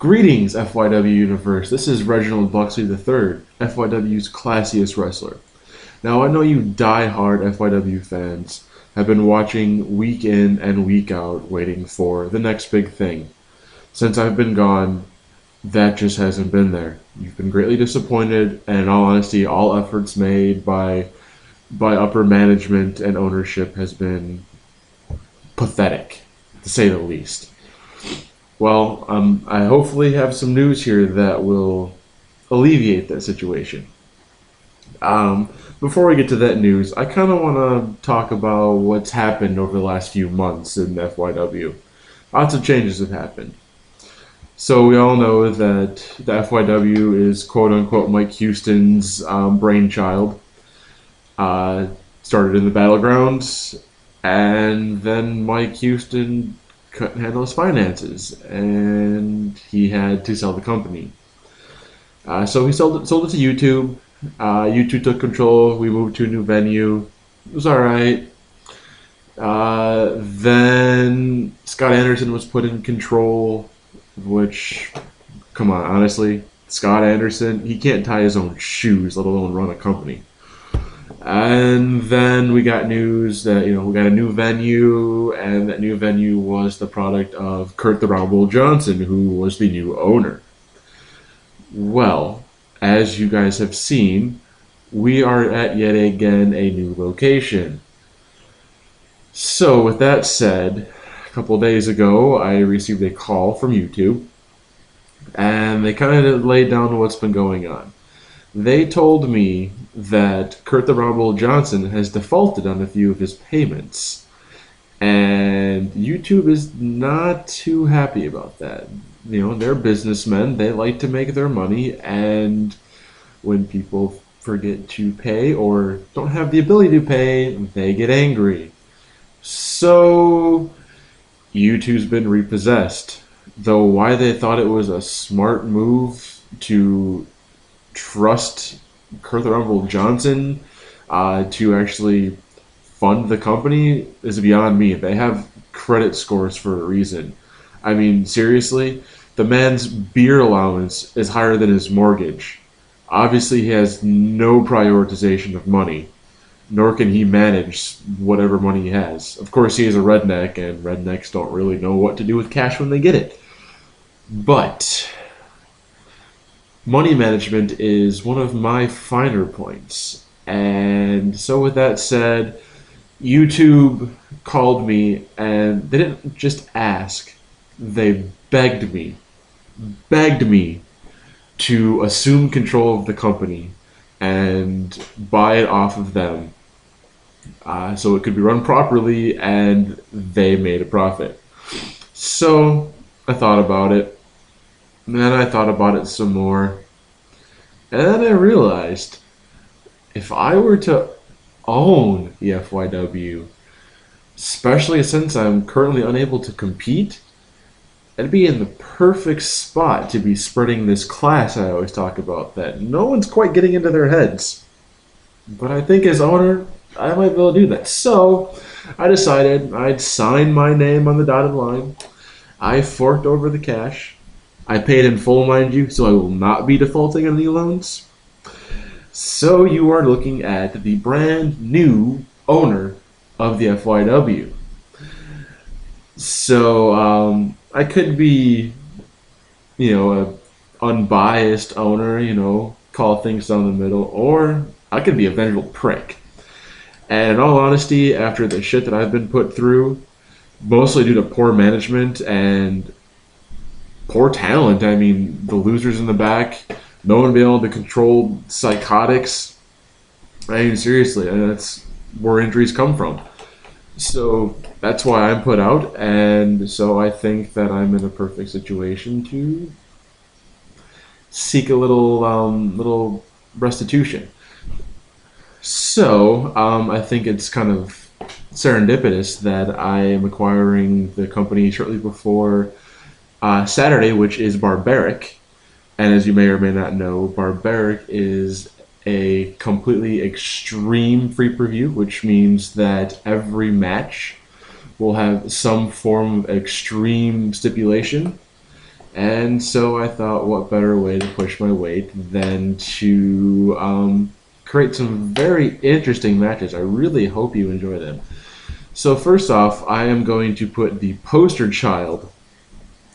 Greetings, FYW Universe. This is Reginald Buxely III, FYW's classiest wrestler. Now, I know you die-hard FYW fans have been watching week in and week out, waiting for the next big thing. Since I've been gone, that just hasn't been there. You've been greatly disappointed, and in all honesty, all efforts made by upper management and ownership has been pathetic, to say the least. Well, I hopefully have some news here that will alleviate that situation. Before we get to that news, I kind of want to talk about what's happened over the last few months in FYW. Lots of changes have happened. So we all know that the FYW is quote unquote Mike Houston's brainchild. Started in the battlegrounds, and then Mike Houston couldn't handle his finances, and he had to sell the company. So he sold it to YouTube. YouTube took control. We moved to a new venue. It was all right. Then Scott Anderson was put in control, which, come on, honestly, Scott Anderson, he can't tie his own shoes, let alone run a company. And then we got news that, we got a new venue, and that new venue was the product of Kurt the Rumble Johnson, who was the new owner. Well, as you guys have seen, we are at yet again a new location. So with that said, a couple days ago, I received a call from YouTube, and they kind of laid down what's been going on. They told me that Kurt the Rumble Johnson has defaulted on a few of his payments. And YouTube is not too happy about that. They're businessmen. They like to make their money. And when people forget to pay or don't have the ability to pay, they get angry. So YouTube's been repossessed. Though why they thought it was a smart move to trust Kurt the Rumble Johnson to actually fund the company is beyond me. They have credit scores for a reason. I mean, seriously, the man's beer allowance is higher than his mortgage. Obviously, he has no prioritization of money, nor can he manage whatever money he has. Of course, he is a redneck, and rednecks don't really know what to do with cash when they get it. But money management is one of my finer points. And so with that said, YouTube called me, and they didn't just ask, they begged me to assume control of the company and buy it off of them so it could be run properly and they made a profit. So I thought about it. And then I thought about it some more. And then I realized if I were to own the FYW, especially since I'm currently unable to compete, I'd be in the perfect spot to be spreading this class I always talk about that no one's quite getting into their heads. But I think as owner, I might be able to do that. So I decided I'd sign my name on the dotted line. I forked over the cash. I paid in full, mind you, so I will not be defaulting on any loans. So you are looking at the brand new owner of the FYW. So I could be, a unbiased owner, call things down the middle, or I could be a vengeful prick. And in all honesty, after the shit that I've been put through, mostly due to poor management and poor talent. I mean, the losers in the back, no one being able to control psychotics. I mean, seriously, that's where injuries come from. So that's why I'm put out, and so I think that I'm in a perfect situation to seek a little restitution. So I think it's kind of serendipitous that I am acquiring the company shortly before Saturday, which is Barbaric. And as you may or may not know, Barbaric is a completely extreme free preview, which means that every match will have some form of extreme stipulation. And so I thought, what better way to push my weight than to create some very interesting matches. I really hope you enjoy them. So first off, I am going to put the poster child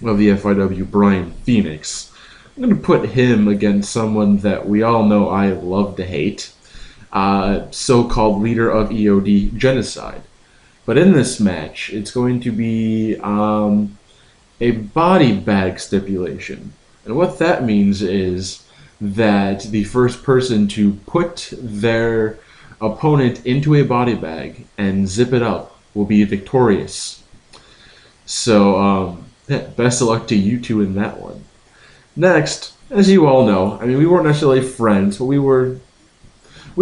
of the FIW, Brian Phoenix. I'm going to put him against someone that we all know I love to hate, so-called leader of EOD Genocide. But in this match, it's going to be a body bag stipulation. And what that means is that the first person to put their opponent into a body bag and zip it up will be victorious. So, best of luck to you two in that one. Next, as you all know, I mean, we weren't necessarily friends, but we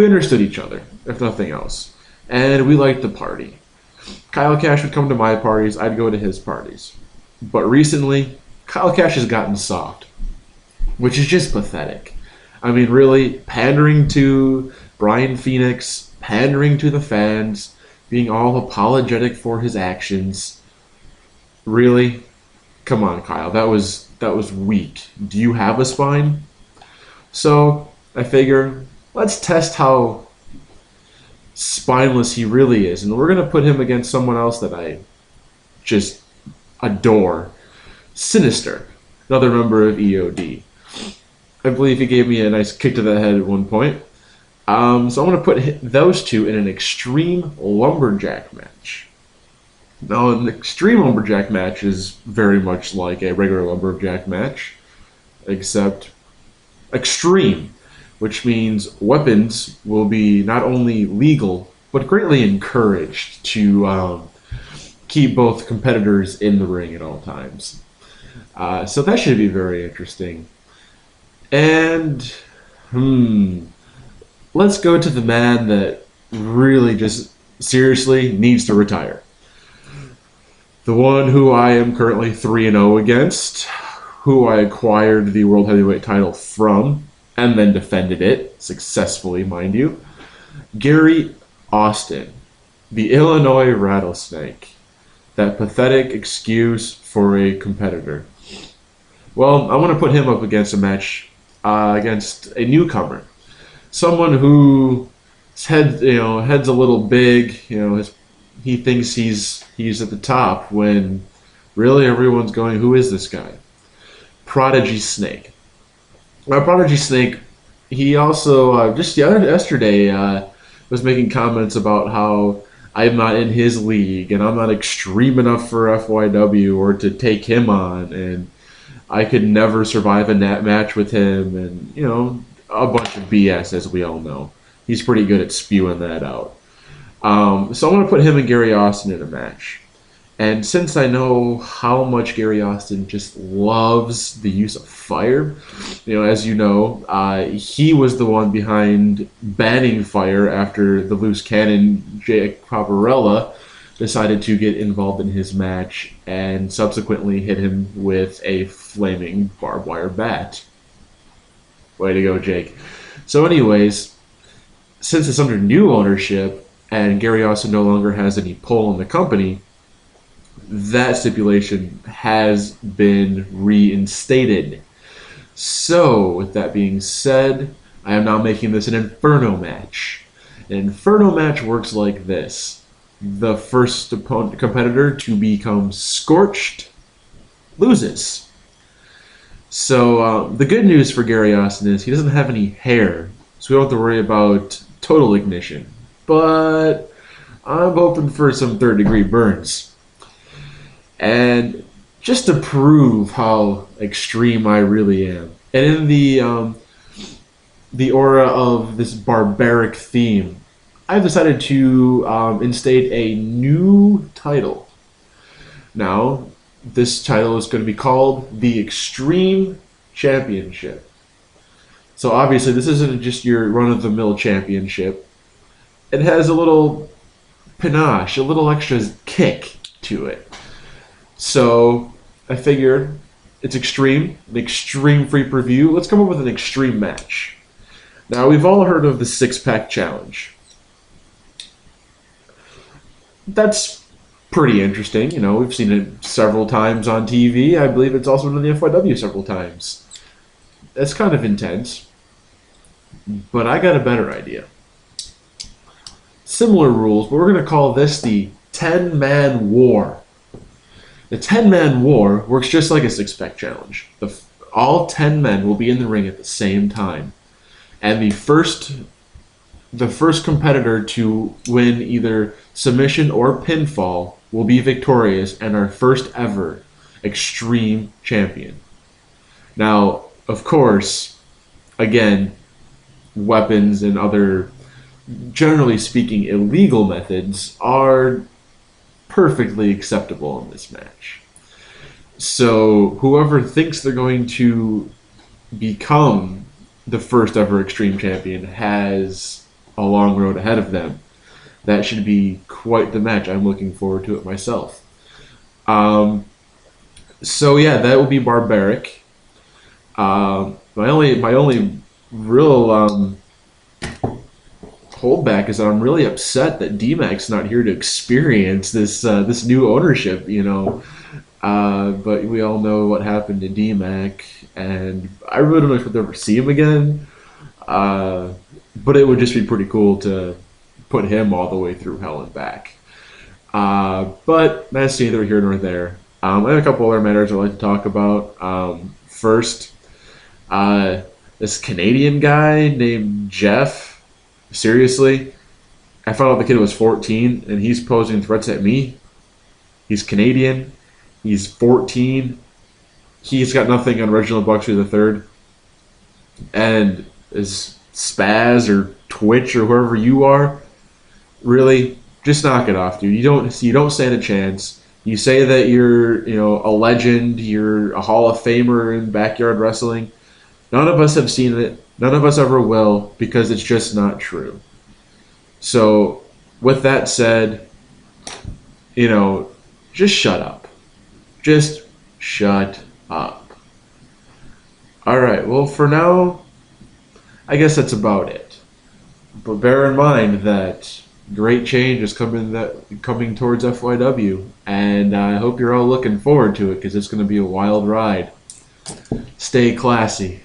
understood each other, if nothing else. And we liked to party. Kyle Cash would come to my parties, I'd go to his parties. But recently, Kyle Cash has gotten soft, which is just pathetic. I mean, really, pandering to Brian Phoenix, pandering to the fans, being all apologetic for his actions. Really? Come on, Kyle. That was weak. Do you have a spine? So, I figure, let's test how spineless he really is. And we're going to put him against someone else that I just adore. Sinister, another member of EOD. I believe he gave me a nice kick to the head at one point. So I'm going to put those two in an extreme lumberjack match. Now, an extreme lumberjack match is very much like a regular lumberjack match, except extreme, which means weapons will be not only legal, but greatly encouraged to keep both competitors in the ring at all times. So that should be very interesting. And, let's go to the man that really just seriously needs to retire. The one who I am currently 3-0 against, who I acquired the World Heavyweight title from, and then defended it, successfully, mind you. Gary Austin, the Illinois Rattlesnake. That pathetic excuse for a competitor. Well, I want to put him up against a match against a newcomer, someone who head's a little big. He thinks he's at the top when really everyone's going, who is this guy? Prodigy Snake. Now, Prodigy Snake, he also just yesterday was making comments about how I'm not in his league and I'm not extreme enough for FYW or to take him on, and I could never survive a match with him, and a bunch of BS, as we all know. He's pretty good at spewing that out. So I'm going to put him and Gary Austin in a match. And since I know how much Gary Austin just loves the use of fire, as you know, he was the one behind banning fire after the loose cannon Jake Paparella decided to get involved in his match and subsequently hit him with a flaming barbed wire bat. Way to go, Jake. So anyways, since it's under new ownership and Gary Austin no longer has any pull in the company, that stipulation has been reinstated. So, with that being said, I am now making this an Inferno match. An Inferno match works like this. The first competitor to become scorched loses. So, the good news for Gary Austin is he doesn't have any hair, so we don't have to worry about total ignition. But I'm hoping for some third-degree burns. And just to prove how extreme I really am, and in the aura of this barbaric theme, I've decided to instate a new title. Now, this title is going to be called the Extreme Championship. So obviously, this isn't just your run-of-the-mill championship. It has a little panache, a little extra kick to it. So I figured it's extreme, an extreme free preview. Let's come up with an extreme match. Now, we've all heard of the 6-pack challenge. That's pretty interesting. You know, we've seen it several times on TV. I believe it's also been in the FYW several times. It's kind of intense, but I got a better idea. Similar rules, but we're going to call this the 10-man war. The 10-man war works just like a six-pack challenge. All 10 men will be in the ring at the same time, and the first competitor to win either submission or pinfall will be victorious and our first ever extreme champion. Now, of course, again, weapons and other, generally speaking, illegal methods are perfectly acceptable in this match. So whoever thinks they're going to become the first ever extreme champion has a long road ahead of them. That should be quite the match. I'm looking forward to it myself. Um, so yeah, that will be barbaric. My only real holdback is that I'm really upset that DMAC's not here to experience this new ownership. But we all know what happened to DMAC, and I really don't know if we'll ever see him again. But it would just be pretty cool to put him all the way through hell and back. But that's neither here nor there. I have a couple other matters I'd like to talk about. First, this Canadian guy named Jeff. Seriously, I found out the kid was 14 and he's posing threats at me. He's Canadian. He's 14. He's got nothing on Reginald Buxely III. And is Spaz or Twitch or whoever you are, really, just knock it off, dude. You don't stand a chance. You say that you're, a legend, you're a Hall of Famer in backyard wrestling. None of us have seen it. None of us ever will, because it's just not true. So, with that said, just shut up. Just shut up. Alright, well, for now, I guess that's about it. But bear in mind that great change is coming towards FYW, and I hope you're all looking forward to it, because it's going to be a wild ride. Stay classy.